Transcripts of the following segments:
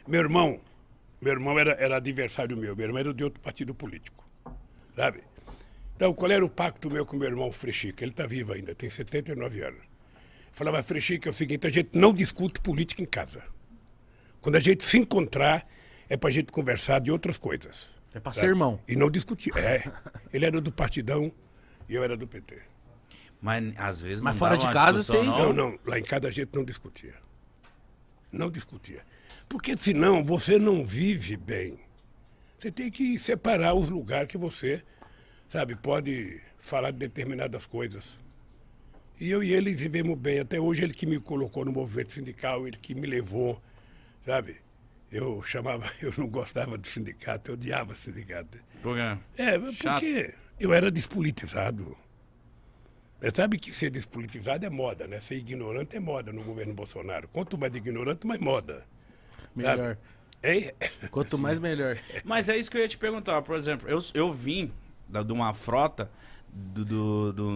Meu irmão, era adversário meu era de outro partido político, sabe? Então, qual era o pacto meu com meu irmão Frechica? Ele está vivo ainda, tem 79 anos. Falava, Frechica, é o seguinte, a gente não discute política em casa. Quando a gente se encontrar, é pra gente conversar de outras coisas. É pra ser irmão. E não discutir. Ele era do Partidão e eu era do PT. Mas às vezes Mas não fora dava de uma casa, discussão, vocês- Não, lá em casa a gente não discutia. Não discutia. Porque senão você não vive bem. Você tem que separar os lugares que você, sabe, pode falar de determinadas coisas. E eu e ele vivemos bem. Até hoje ele que me colocou no movimento sindical, ele que me levou, sabe? Eu não gostava do sindicato, eu odiava o sindicato. Por quê? Porque eu era despolitizado. Você sabe que ser despolitizado é moda, né? Ser ignorante é moda no governo Bolsonaro. Quanto mais ignorante, mais moda. Melhor. Hein? Quanto mais, melhor. Mas é isso que eu ia te perguntar. Por exemplo, eu vim de uma frota,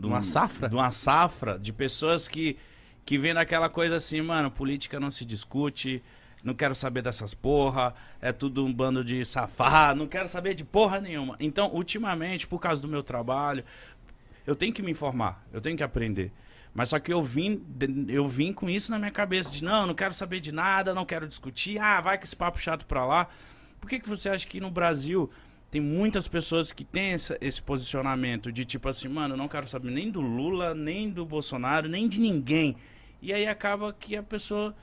Uma safra? de uma safra de pessoas que vêm daquela coisa assim, mano, política não se discute, não quero saber dessas porra, é tudo um bando de safado, não quero saber de porra nenhuma. Então, ultimamente, por causa do meu trabalho, eu tenho que me informar, eu tenho que aprender. Mas só que eu vim com isso na minha cabeça, de não quero saber de nada, não quero discutir, vai com esse papo chato pra lá. Por que você acha que no Brasil tem muitas pessoas que têm esse posicionamento de tipo assim, mano, não quero saber nem do Lula, nem do Bolsonaro, nem de ninguém. E aí acaba que a pessoa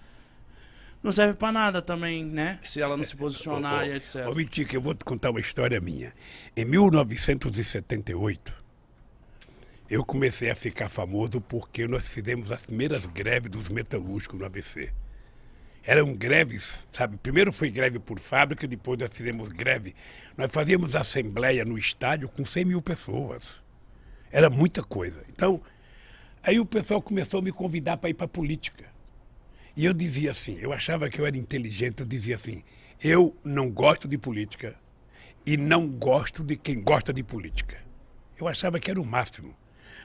não serve pra nada também, né? Se ela não se posicionar e etc. Ô, Mitica, eu vou te contar uma história minha. Em 1978, eu comecei a ficar famoso porque nós fizemos as primeiras greves dos metalúrgicos no ABC. Eram greves, sabe? Primeiro foi greve por fábrica, depois nós fizemos greve. Nós fazíamos assembleia no estádio com 100 mil pessoas. Era muita coisa. Então, aí o pessoal começou a me convidar para ir para a política. E eu dizia assim, eu achava que eu era inteligente, eu dizia assim, eu não gosto de política e não gosto de quem gosta de política. Eu achava que era o máximo.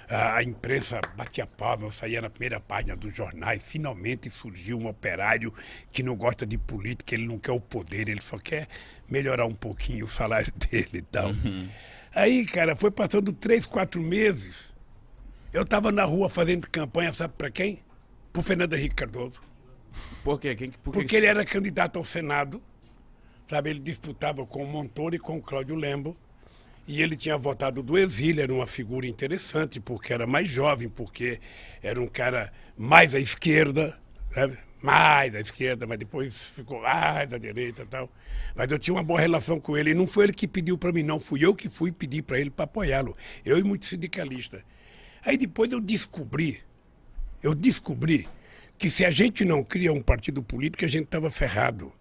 A imprensa batia palma, eu saía na primeira página dos jornais, finalmente surgiu um operário que não gosta de política, ele não quer o poder, ele só quer melhorar um pouquinho o salário dele e tal. Aí, cara, foi passando 3, 4 meses, eu estava na rua fazendo campanha, sabe para quem? Pro Fernando Henrique Cardoso. Por quê? Porque ele era candidato ao Senado, sabe? Ele disputava com o Montoro e com o Cláudio Lembo. E ele tinha votado do exílio, era uma figura interessante, porque era mais jovem, porque era um cara mais à esquerda, sabe? Mais à esquerda, mas depois ficou mais à direita e tal. Mas eu tinha uma boa relação com ele, e não foi ele que pediu para mim, não. Fui eu que fui pedir para ele para apoiá-lo. Eu e muitos sindicalistas. Aí depois eu descobri que se a gente não cria um partido político, a gente estava ferrado.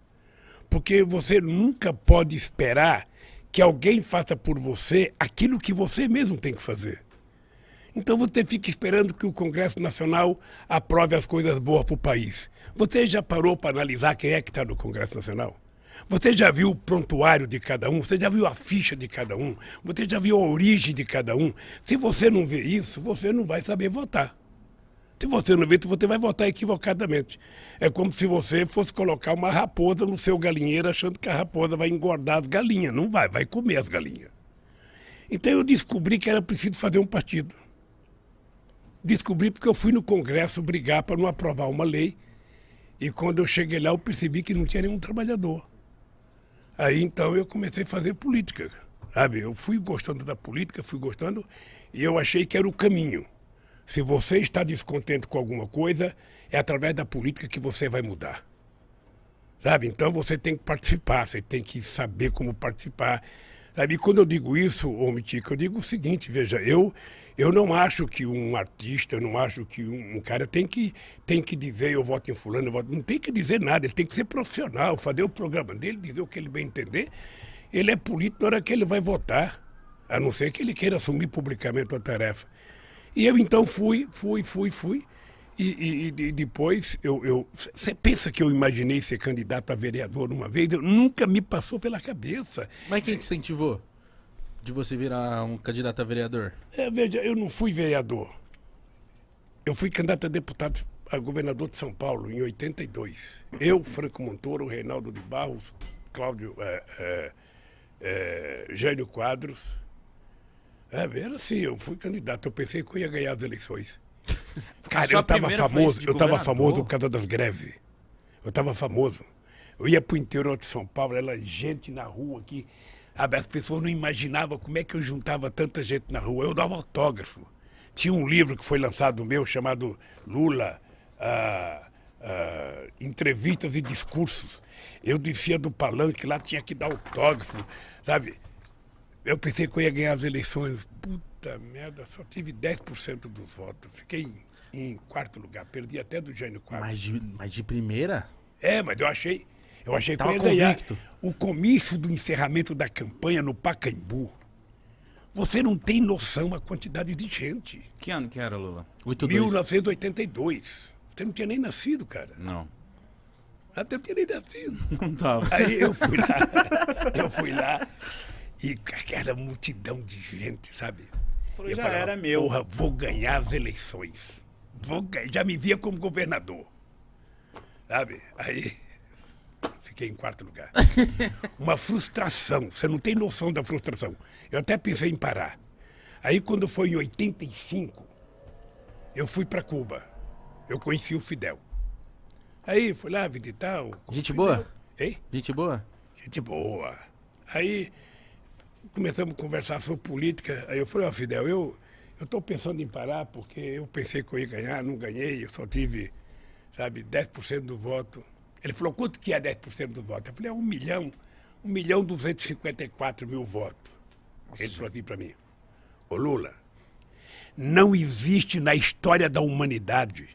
Porque você nunca pode esperar que alguém faça por você aquilo que você mesmo tem que fazer. Então você fica esperando que o Congresso Nacional aprove as coisas boas para o país. Você já parou para analisar quem é que está no Congresso Nacional? Você já viu o prontuário de cada um? Você já viu a ficha de cada um? Você já viu a origem de cada um? Se você não vê isso, você não vai saber votar. Se você não vê, você vai votar equivocadamente. É como se você fosse colocar uma raposa no seu galinheiro achando que a raposa vai engordar as galinhas. Não vai, vai comer as galinhas. Então eu descobri que era preciso fazer um partido. Descobri porque eu fui no Congresso brigar para não aprovar uma lei. E quando eu cheguei lá, eu percebi que não tinha nenhum trabalhador. Aí então eu comecei a fazer política, sabe? Eu fui gostando da política, e eu achei que era o caminho. Se você está descontente com alguma coisa, é através da política que você vai mudar. Sabe? Então você tem que participar, você tem que saber como participar. Sabe? E quando eu digo isso, ô Mitica, eu digo o seguinte, veja, eu não acho que um artista, eu não acho que um cara tem que dizer eu voto em fulano, não tem que dizer nada, ele tem que ser profissional, fazer o programa dele, dizer o que ele bem entender. Ele é político na hora que ele vai votar, a não ser que ele queira assumir publicamente a tarefa. E eu então fui. E depois, você pensa que eu imaginei ser candidato a vereador uma vez? Nunca me passou pela cabeça. Mas quem te incentivou de você virar um candidato a vereador? Veja, eu não fui vereador. Eu fui candidato a deputado a governador de São Paulo em 82. Eu, Franco Montoro, Reinaldo de Barros, Cláudio, Jânio Quadros. Era assim, eu fui candidato, eu pensei que eu ia ganhar as eleições. Cara, sua eu estava primeira famoso, frente de eu estava governador? famoso por causa das greves. Eu estava famoso. Eu ia pro interior de São Paulo, era gente na rua aqui. As pessoas não imaginavam como é que eu juntava tanta gente na rua. Eu dava autógrafo. Tinha um livro que foi lançado meu chamado Lula, Entrevistas e Discursos. Eu descia do palanque, lá tinha que dar autógrafo, sabe? Eu pensei que eu ia ganhar as eleições. Puta merda, só tive 10% dos votos. Fiquei em quarto lugar, perdi até do Jânio Quadros. Mas de primeira? Mas eu achei que eu Tava ia ganhar. convicto. O comício do encerramento da campanha no Pacaembu. Você não tem noção a quantidade de gente. Que ano que era, Lula? 82. 1982. Você não tinha nem nascido, cara. Não. Até não tinha nem nascido. Não tava. Aí eu fui lá e aquela multidão de gente, sabe? Falou, Eu já falava, era meu. Porra, vou ganhar as eleições. Já me via como governador. Sabe? Aí fiquei em quarto lugar. Uma frustração. Você não tem noção da frustração. Eu até pensei em parar. Aí quando foi em 85, eu fui para Cuba. Eu conheci o Fidel. Aí fui lá visitar o Gente Fidel. boa? Hein? Gente boa? Gente boa. Aí começamos a conversar sobre política. Aí eu falei, Fidel, eu estou pensando em parar porque eu pensei que eu ia ganhar, não ganhei, eu só tive, 10% do voto. Ele falou, quanto que é 10% do voto? Eu falei, 1.254.000 votos. Ele falou assim para mim, ô Lula, não existe na história da humanidade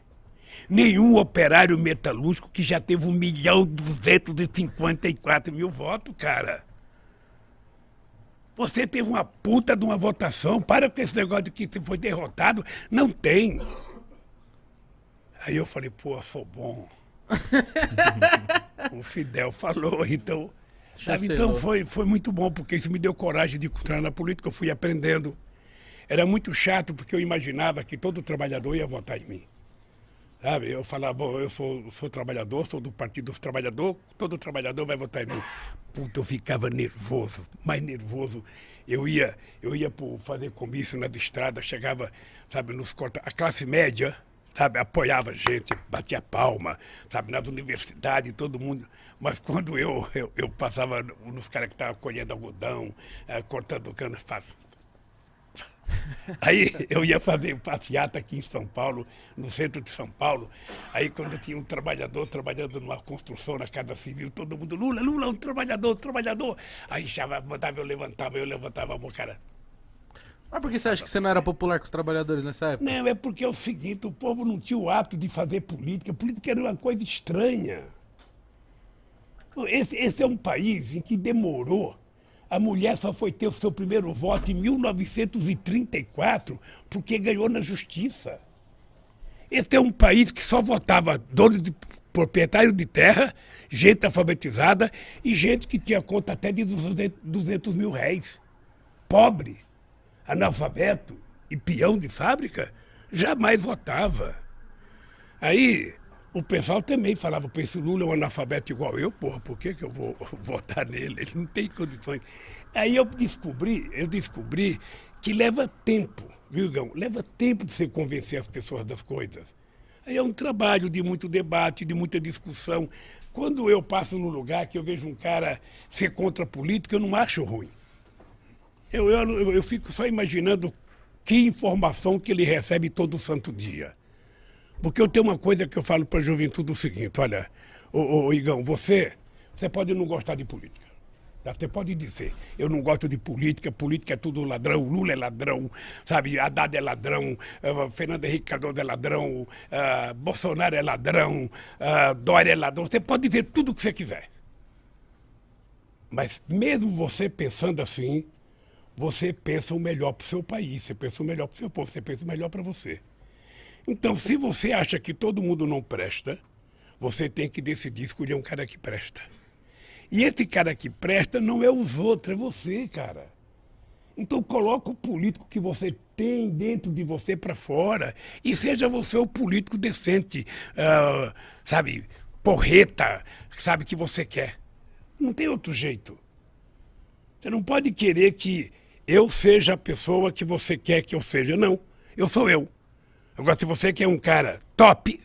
nenhum operário metalúrgico que já teve 1.254.000 votos, cara. Você teve uma puta de uma votação, para com esse negócio de que você foi derrotado, não tem. Aí eu falei, pô, sou bom. O Fidel falou, então... Então foi muito bom, porque isso me deu coragem de entrar na política, eu fui aprendendo. Era muito chato, porque eu imaginava que todo trabalhador ia votar em mim. Eu falava, bom, eu sou trabalhador, sou do Partido dos Trabalhadores, todo trabalhador vai votar em mim. Puta, eu ficava nervoso, mais nervoso. Eu ia fazer comício nas estradas, chegava, nos corta. A classe média, apoiava a gente, batia palma, nas universidades, todo mundo. Mas quando eu passava nos caras que estavam colhendo algodão, cortando cana, aí eu ia fazer passeata aqui em São Paulo, no centro de São Paulo. Aí quando tinha um trabalhador trabalhando numa construção na Casa Civil, todo mundo, Lula, um trabalhador. Aí já mandava, eu levantava a mão, cara. Mas por que você acha que você não era popular com os trabalhadores nessa época? Não, é porque é o seguinte, o povo não tinha o hábito de fazer política. Política era uma coisa estranha. Esse é um país em que demorou. A mulher só foi ter o seu primeiro voto em 1934, porque ganhou na justiça. Esse é um país que só votava dono de proprietário de terra, gente alfabetizada e gente que tinha conta até de 200 mil réis. Pobre, analfabeto e peão de fábrica, jamais votava. Aí o pessoal também falava, esse Lula é um analfabeto igual eu, porra, por que eu vou votar nele? Ele não tem condições. Aí eu descobri que leva tempo, viu, Gão? Leva tempo para você convencer as pessoas das coisas. Aí é um trabalho de muito debate, de muita discussão. Quando eu passo num lugar que eu vejo um cara ser contra a política, eu não acho ruim. Eu fico só imaginando que informação que ele recebe todo santo dia. Porque eu tenho uma coisa que eu falo para a juventude o seguinte, olha, Igão, você pode não gostar de política. Tá? Você pode dizer, eu não gosto de política é tudo ladrão, Lula é ladrão, Haddad é ladrão, Fernando Henrique Cardoso é ladrão, Bolsonaro é ladrão, Dória é ladrão. Você pode dizer tudo o que você quiser. Mas mesmo você pensando assim, você pensa o melhor para o seu país, você pensa o melhor para o seu povo, você pensa o melhor para você. Então, se você acha que todo mundo não presta, você tem que decidir escolher um cara que presta. E esse cara que presta não é os outros, é você, cara. Então, coloca o político que você tem dentro de você para fora e seja você o político decente, sabe, porreta, sabe, que você quer. Não tem outro jeito. Você não pode querer que eu seja a pessoa que você quer que eu seja. Não, eu sou eu. Agora, se você quer um cara top,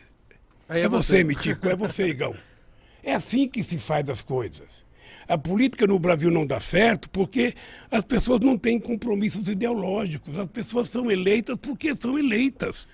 Aí é você, Mitico, é você, Igão. É assim que se faz as coisas. A política no Brasil não dá certo porque as pessoas não têm compromissos ideológicos. As pessoas são eleitas porque são eleitas.